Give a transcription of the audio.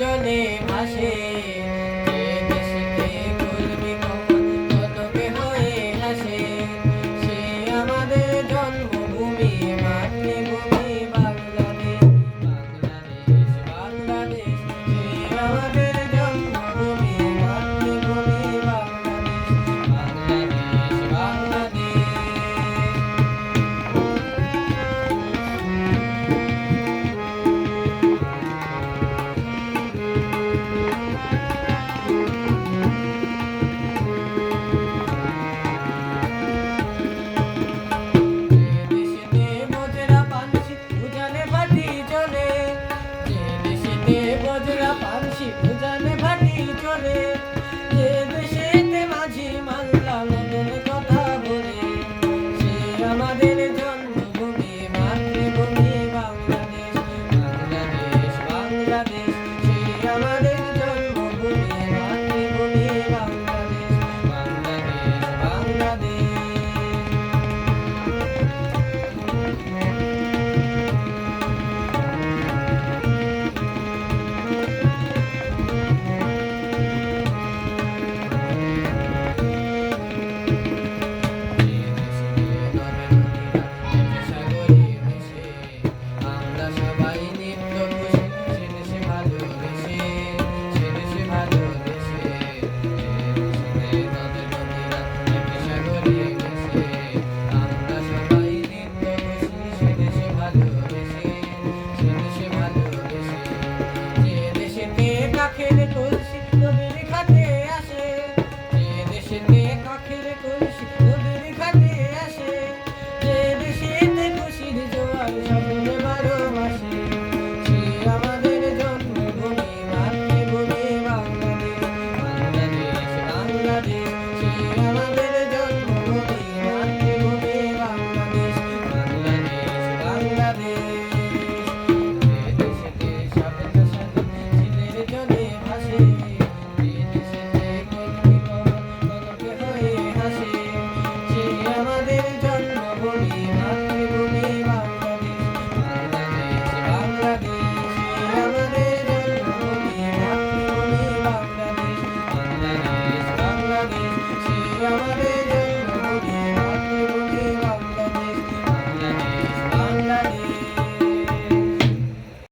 জলে ভাসে যে দেশেতে কলবি কখন কতকে হয়ে হাসে সে আমাদের জন্মভূমি মাতৃভূমি বাংলাদেশ বাংলাদেশ বাংলাদেশ সে আমাদের জন্মভূমি মাতৃভূমি বাংলাদেশ বাংলাদেশ বাংলাদেশ বজরা পানসি উজানে ভাটি চলে যে দেশেতে মাঝি মাল্লা নতুন কথা বলে সে আমাদের জন্মভূমি মাতৃভূমি বাংলাদেশ বাংলাদেশ বাংলাদেশ